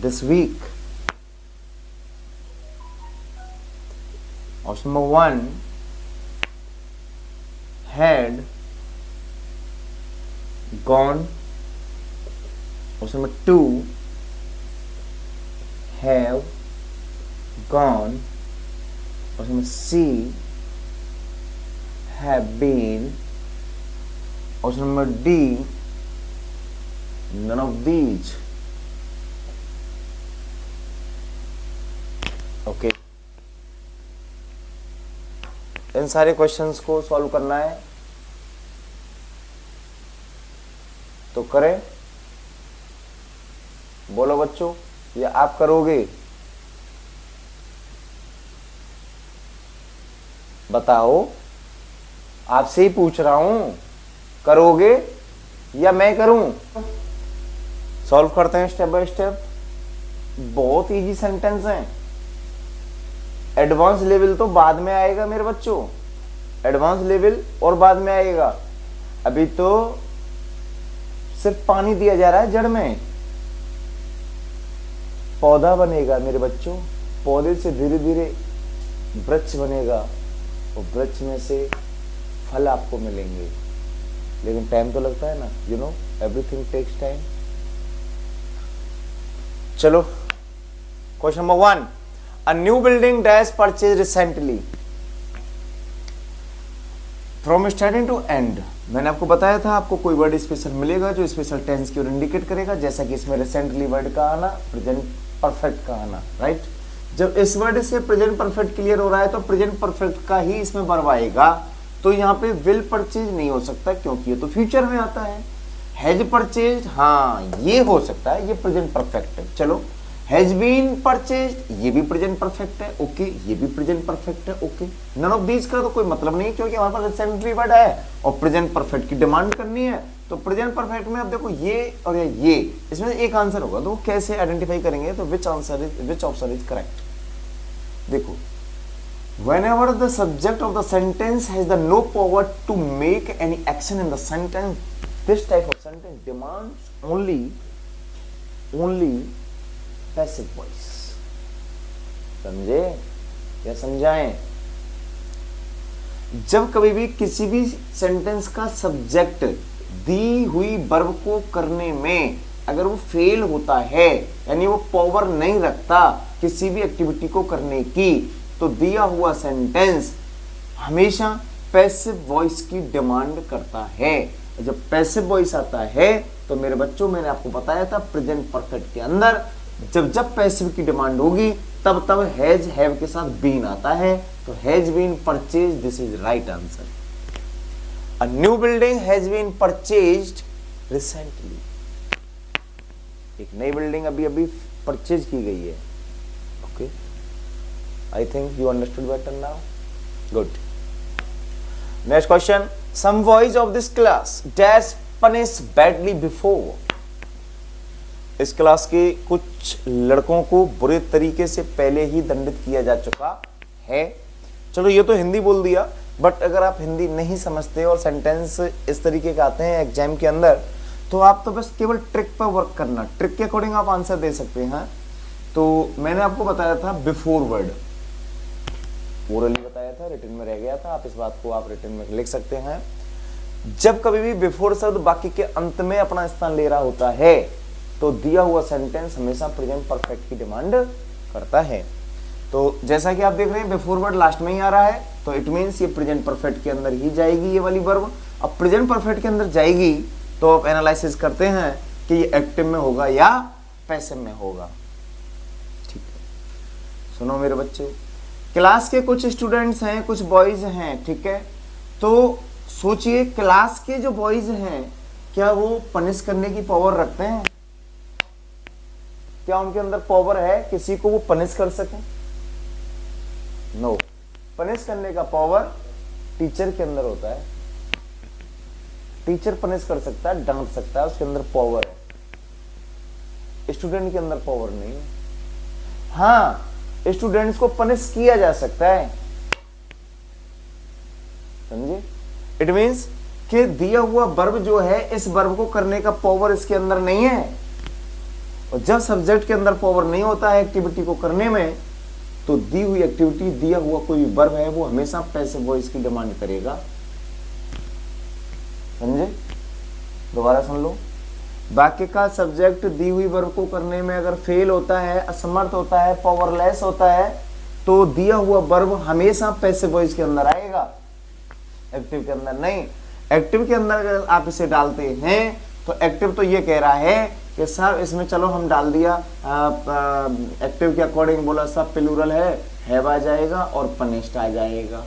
this week. Option number 1 had gone. Option number 2 have gone. Option number C have been. Option number D none of these. Okay in सारे questions को solve करना है तो करें। बोलो बच्चों, या आप करोगे? बताओ, आपसे ही पूछ रहा हूं, करोगे या मैं करूं? सॉल्व करते हैं स्टेप बाय स्टेप। बहुत इजी सेंटेंस है। एडवांस लेवल तो बाद में आएगा मेरे बच्चों, एडवांस लेवल और बाद में आएगा। अभी तो सिर्फ पानी दिया जा रहा है जड़ में। पौधा बनेगा मेरे बच्चों, पौधे से धीरे धीरे वृक्ष बनेगा और वृक्ष में से फल आपको मिलेंगे, लेकिन टाइम तो लगता है ना, you know everything takes time. चलो question number 1, a new building dash purchase recently from starting to end. मैंने आपको बताया था आपको कोई वर्ड स्पेशल मिलेगा जो स्पेशल टेंस की ओर इंडिकेट करेगा, जैसा कि इसमें रिसेंटली वर्ड का आना, प्रेजेंट परफेक्ट का आना, राइट। जब इस वर्ड से प्रेजेंट परफेक्ट क्लियर हो रहा है तो प्रेजेंट परफेक्ट का ही इसमें वर्ब आएगा। तो यहाँ पे विल परचेज नहीं हो सकता क्योंकि ये तो फ्यूचर में आता है। हैज परचेज, हाँ ये हो सकता है, ये प्रेजेंट परफेक्ट है। चलो हैज बीन परचेज, ये भी प्रेजेंट परफेक्ट है, ओके ये भी प्रेजेंट परफेक्ट है, ओके। नन ऑफ दीज का तो कोई मतलब नहीं क्योंकि हमारे पास रिसेंटली वर्ड है और प्रेजेंट परफेक्ट की डिमांड करनी है। तो प्रेजेंट परफेक्ट में अब देखो ये और ये, इसमें एक आंसर होगा। तो कैसे आइडेंटिफाई करेंगे? तो विच ऑप्शन इज करेक्ट। देखो, whenever the subject of the sentence has the no power to make any action in the sentence, this type of sentence demands only passive voice। समझे या समझाएं? जब कभी भी किसी भी सेंटेंस का सब्जेक्ट दी हुई वर्ब को करने में अगर वो फेल होता है, यानी वो पावर नहीं रखता किसी भी एक्टिविटी को करने की, तो दिया हुआ सेंटेंस हमेशा पैसिव वॉइस की डिमांड करता है। जब पैसिव वॉइस आता है तो मेरे बच्चों, मैंने आपको बताया था प्रेजेंट परफेक्ट के अंदर जब पैसिव की डिमांड होगी तब हैज हैव के साथ बीन आता है। तो has been purchase, this is right answer. A new building has been purchased recently. एक नई बिल्डिंग अभी परचेज की गई है। Okay, I think you understood better now. Good. Next question. Some boys of this class dash punished badly before. इस class के कुछ लड़कों को बुरे तरीके से पहले ही दंडित किया जा चुका है। चलो ये तो हिंदी बोल दिया, बट अगर आप हिंदी नहीं समझते और सेंटेंस इस तरीके के आते हैं एग्जाम के अंदर, तो आप तो बस केवल ट्रिक पर वर्क करना, ट्रिक के अकॉर्डिंग आप आंसर दे सकते हैं। तो मैंने आपको बताया था बिफोर वर्ड, ओरली बताया था, रिटन में रह गया था, आप इस बात को आप रिटन में लिख सकते हैं। जब कभी भी बिफोर शब्द वाक्य के अंत में अपना स्थान ले रहा होता है तो दिया हुआ सेंटेंस हमेशा प्रेजेंट परफेक्ट की डिमांड करता है। तो जैसा कि आप देख रहे हैं बिफोर वर्ड लास्ट में ही आ रहा है, तो इट मीन्स ये प्रेजेंट परफेक्ट के अंदर ही जाएगी ये वाली वर्ब। अब प्रेजेंट परफेक्ट के अंदर जाएगी तो आप एनालिसिस करते हैं कि ये एक्टिव में होगा या पैसिव में होगा। ठीक है, सुनो मेरे बच्चों, क्लास के कुछ स्टूडेंट्स हैं, कुछ बॉयज हैं, ठीक है। तो सोचिए क्लास के जो बॉयज हैं क्या वो पनिश करने की पावर रखते हैं? क्या उनके अंदर पावर है किसी को वो पनिश कर सके? नो। पनिश करने का पावर टीचर के अंदर होता है। टीचर पनिश कर सकता है, डांट सकता है, उसके अंदर पावर है। स्टूडेंट के अंदर पावर नहीं है। हाँ, स्टूडेंट्स को पनिश किया जा सकता है, समझे? इट मींस कि दिया हुआ वर्ब जो है, इस वर्ब को करने का पावर इसके अंदर नहीं है। और जब सब्जेक्ट के अंदर पावर नहीं होता है एक्टिविटी को करने में, तो दी हुई एक्टिविटी, दिया हुआ कोई वर्ब है, वो हमेशा पैसिव वॉइस की डिमांड करेगा। समझे? दोबारा सुन लो, वाक्य का सब्जेक्ट दी हुई वर्ब को करने में अगर फेल होता है, असमर्थ होता है, पावरलेस होता है, तो दिया हुआ वर्ब हमेशा पैसिव वॉइस के अंदर आएगा, एक्टिव के अंदर नहीं। एक्टिव के अंदर अगर आप इसे डालते हैं तो एक्टिव तो ये कह रहा है कि सर इसमें चलो हम डाल दिया, एक्टिव के अकॉर्डिंग बोला सब प्लूरल है आ जाएगा और पनिश्ड आ जाएगा।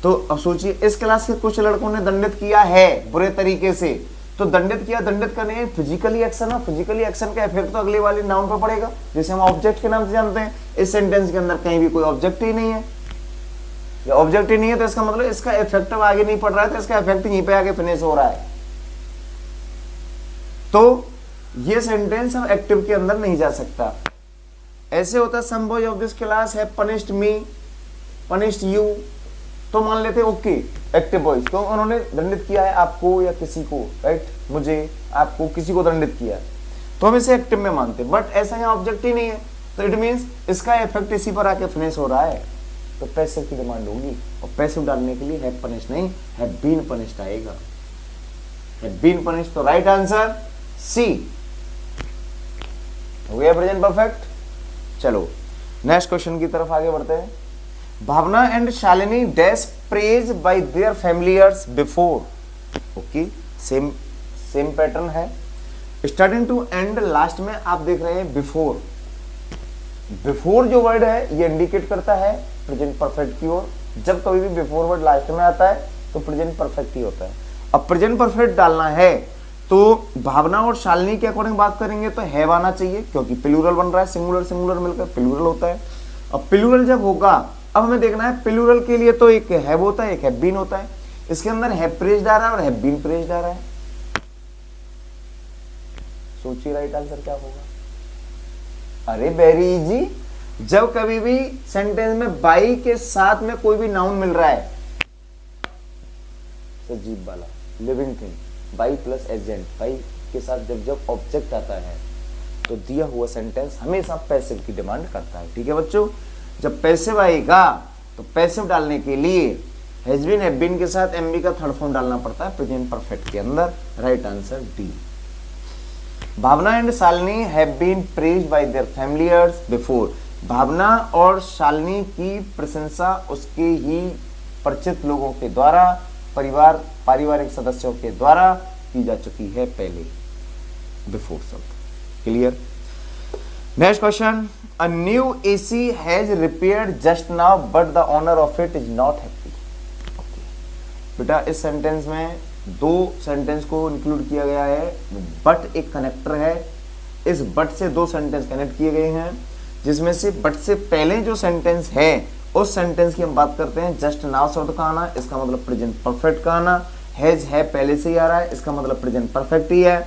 तो अब सोचिए, इस क्लास के कुछ लड़कों ने दंडित किया है बुरे तरीके से, तो दंडित किया, दंडित करने फिजिकली एक्शन है, फिजिकली एक्शन का इफेक्ट तो अगले वाले नाउन पर पड़ेगा, जिसे हम ऑब्जेक्ट के नाम से जानते हैं। इस सेंटेंस के अंदर कहीं भी कोई ऑब्जेक्ट ही नहीं है। ये ऑब्जेक्ट ही नहीं है तो इसका मतलब इसका इफेक्ट आगे नहीं पड़ रहा है, तो इसका इफेक्ट यहीं पे आगे फिनिश हो रहा है। तो ये सेंटेंस अब एक्टिव के अंदर नहीं जा सकता। ऐसे होता है some boys of this class have punished me, punished you, तो मान लेते ओके एक्टिव बॉयज, तो उन्होंने दंडित किया है आपको या किसी को, राइट, मुझे, आपको, किसी को दंडित किया, तो हम इसे एक्टिव में मानते हैं। बट ऐसा यहाँ ऑब्जेक्ट ही नहीं है, तो इट मीन्स इसका इफेक्ट इसी पर आके फिनिश हो रहा है, तो पैसिव की डिमांड होगी। और पैसिव डालने के लिए हैव पनिश्ड नहीं, हैव बीन पनिश्ड आएगा। हैव बीन पनिश्ड, तो राइट आंसर सी हो गया प्रेजेंट परफेक्ट। चलो नेक्स्ट क्वेश्चन की तरफ आगे बढ़ते हैं। Bhavana and Shalini dash praise by their familiars before, okay, same pattern है, स्टार्टिंग टू एंड, लास्ट में आप देख रहे हैं बिफोर। बिफोर जो वर्ड है ये इंडिकेट करता है प्रेजेंट परफेक्ट की ओर। जब कभी भी बिफोर वर्ड लास्ट में आता है तो प्रेजेंट परफेक्ट ही होता है। अब प्रेजेंट परफेक्ट डालना है तो भावना और शालिनी के अकॉर्डिंग बात करेंगे तो हैव आना चाहिए, क्योंकि प्लूरल बन रहा है, सिंगुलर सिंगुलर मिलकर प्लूरल होता है। अब प्लूरल जब होगा, अब हमें देखना है प्लूरल के लिए तो एक हैव होता है, एक हैव बीन होता है। इसके अंदर हैव प्रेज्ड आ रहा है और हैव बीन प्रेज्ड आ रहा है। सोचिए राइट आंसर क्या होगा। अरे वेरी इजी, जब कभी भी सेंटेंस में बाई के साथ में कोई भी नाउन मिल रहा है, सजीव वाला living thing, by plus agent, by के साथ जब ऑब्जेक्ट आता है तो दिया हुआ सेंटेंस हमेशा पैसिव की डिमांड करता है। ठीक है बच्चों, जब पैसिव आएगा तो पैसिव डालने के लिए हैज बीन हैव बीन के साथ एमबी का थर्ड फॉर्म डालना पड़ता है प्रेजेंट परफेक्ट के अंदर। Right answer D. Bhavana and Shalini have been praised by their familiars before. Bhavana और शालिनी की प्रशंसा उसके ही परिचित लोगों के द्वारा, पारिवारिक सदस्यों के द्वारा की जा चुकी है पहले, बिफोर शब्द। Clear. Next question, a new AC has repaired just now but the owner of it is not happy. बेटा इस सेंटेंस में दो सेंटेंस को इंक्लूड किया गया है, बट एक कनेक्टर है, इस बट से दो सेंटेंस कनेक्ट किए गए हैं, जिसमें से बट से पहले जो सेंटेंस है उस सेंटेंस की हम बात करते हैं। जस्ट नाउ शब्द का आना, इसका मतलब प्रेजेंट परफेक्ट का आना, हैज है पहले से ही आ रहा है, इसका मतलब प्रेजेंट परफेक्ट ही है।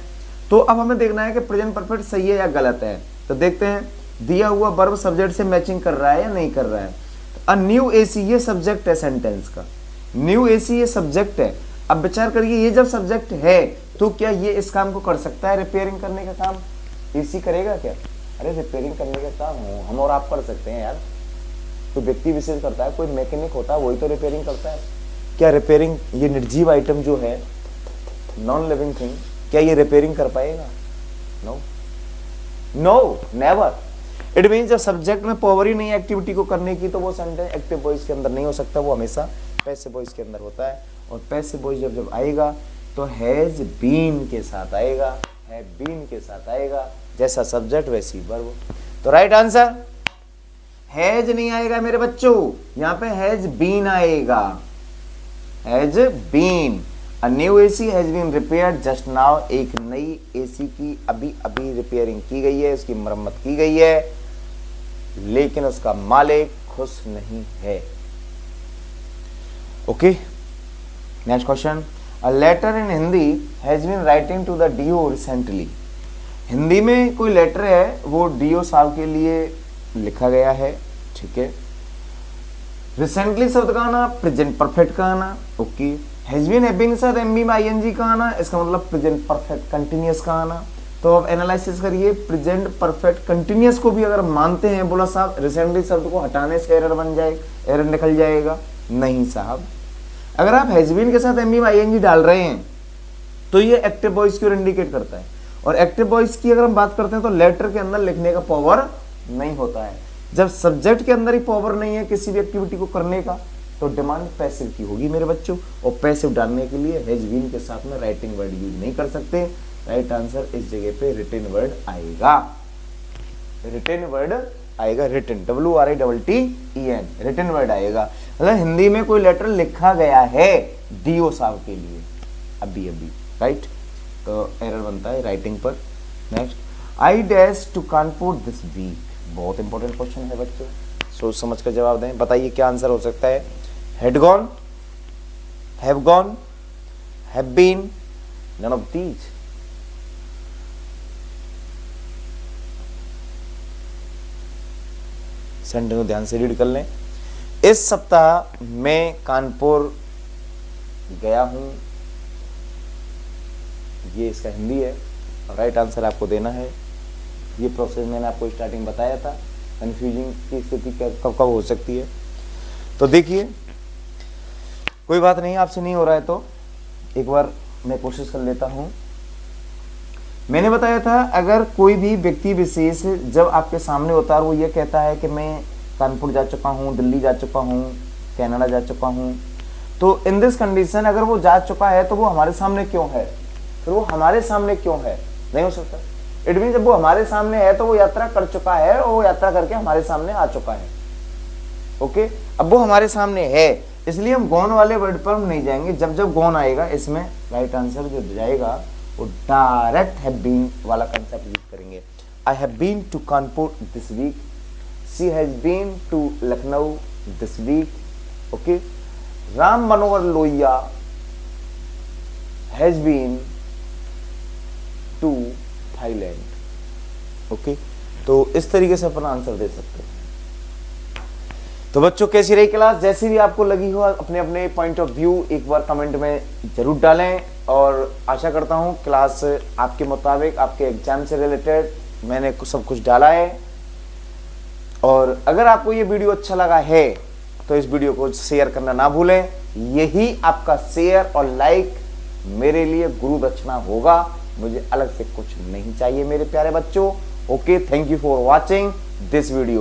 तो अब हमें देखना है कि प्रेजेंट परफेक्ट सही है या गलत है। तो देखते हैं दिया हुआ वर्ब सब्जेक्ट से मैचिंग कर रहा है या नहीं कर रहा है। अ न्यू एसी ये सब्जेक्ट है सेंटेंस का, न्यू एसी ये सब्जेक्ट है। अब विचार करिए ये जब सब्जेक्ट है तो क्या ये इस काम को कर सकता है, रिपेयरिंग करने का काम एसी करेगा क्या? अरे रिपेयरिंग करने का काम हम और आप कर सकते हैं यार, कोई व्यक्ति विशेष करता है, कोई मैकेनिक होता है वही तो रिपेयरिंग करता है। क्या रिपेयरिंग ये निर्जीव आइटम जो है, नॉन लिविंग थिंग, क्या ये रिपेयरिंग कर पाएगा? No no never. It mean जब सब्जेक्ट में पावर ही नहीं है एक्टिविटी को करने की तो वो सेंटेंस एक्टिव वॉइस के अंदर नहीं हो सकता, वो हमेशा पैसिव वॉइस के अंदर होता है। और पैसिव वॉइस जब आएगा तो हैज बीन के साथ आएगा, हैव बीन के साथ आएगा, जैसा सब्जेक्ट वैसी वर्ब। तो राइट आंसर हैज नहीं आएगा मेरे बच्चों, यहाँ पे हैज बीन आएगा, has been. A new AC has been repaired just now, एक नई एसी की अभी अभी रिपेयरिंग की गई है, उसकी मरम्मत की गई है, लेकिन उसका मालिक खुश नहीं है। Okay next question, a letter in Hindi has been writing to the DO recently. Hindi में कोई लेटर है वो डीओ साहब के लिए लिखा गया है, ठीक है। रिसेंटली शब्द का आना, प्रेजेंट परफेक्ट का आना, okay. Has been have been के साथ एमबी में आईएनजी का आना, इसका मतलब प्रेजेंट परफेक्ट कंटिन्यूअस का आना। तो अब एनालिसिस करिए, प्रेजेंट परफेक्ट कंटिन्यूअस को भी अगर मानते हैं बोला साहब रिसेंटली शब्द को हटाने से एरर बन जाए, एरर निकल जाएगा, नहीं साहब। अगर आप हैज बीन के साथ एमबी में आईएनजी डाल रहे हैं तो ये एक्टिव वॉइस की ओर इंडिकेट करता है। और एक्टिव वॉइस की अगर हम बात करते हैं तो लेटर के अंदर लिखने का पावर नहीं होता है। जब सब्जेक्ट के अंदर ही पावर नहीं है किसी भी एक्टिविटी को करने का तो डिमांड पैसिव की होगी मेरे बच्चों। और पैसिव डालने के लिए हैज बीन के साथ में राइटिंग वर्ड यूज नहीं कर सकते। राइट आंसर इस जगह पे रिटन वर्ड आएगा, रिटन वर्ड आएगा, रिटन WRITTEN रिटन वर्ड आएगा। मतलब हिंदी में कोई लेटर लिखा गया है डीओ साहब के लिए अभी अभी, राइट, तो एरर बनता है राइटिंग पर। Next, I dash to Kanpur this week. बहुत इंपॉर्टेंट क्वेश्चन है बच्चों, सोच समझ कर जवाब दें। बताइए क्या आंसर हो सकता है। had gone, have gone, have been, none of these. Sentence को ध्यान से रीड कर लें। इस सप्ताह मैं कानपुर गया हूं, ये इसका हिंदी है। राइट आंसर आपको देना है। ये प्रोसेस मैंने आपको स्टार्टिंग बताया था। कंफ्यूजिंग की स्थिति कब कब हो सकती है, तो देखिए कोई बात नहीं, आपसे नहीं हो रहा है तो एक बार मैं कोशिश कर लेता हूं। मैंने बताया था अगर कोई भी व्यक्ति विशेष जब आपके सामने होता है और वो ये कहता है कि मैं कानपुर जा चुका हूं, दिल्ली जा चुका हूं, कनाडा जा चुका हूं, तो इन दिस कंडीशन अगर वो जा चुका है तो वो हमारे सामने क्यों है, फिर वो हमारे सामने क्यों है, नहीं हो सकता। इट मीन जब वो हमारे सामने है तो वो यात्रा कर चुका है और वो यात्रा करके हमारे सामने आ चुका है। ओके, अब वो हमारे सामने है, इसलिए हम गॉन वाले वर्ड पर हम नहीं जाएंगे। जब जब गॉन आएगा इसमें राइट आंसर जो जाएगा वो डायरेक्ट हैव बीन वाला कंसेप्ट यूज करेंगे। I have been to Kanpur this week, she has been to Lucknow this week. Okay, Ram Manohar Lohia has been to Thailand. Okay, तो इस तरीके से अपना आंसर दे सकते हैं। तो बच्चों कैसी रही क्लास, जैसी भी आपको लगी हो अपने अपने पॉइंट ऑफ व्यू एक बार कमेंट में जरूर डालें, और आशा करता हूं क्लास आपके मुताबिक आपके एग्जाम से रिलेटेड मैंने सब कुछ डाला है। और अगर आपको ये वीडियो अच्छा लगा है तो इस वीडियो को शेयर करना ना भूलें। यही आपका शेयर और लाइक मेरे लिए गुरु दक्षिणा होगा, मुझे अलग से कुछ नहीं चाहिए मेरे प्यारे बच्चों। Okay, thank you for watching this video.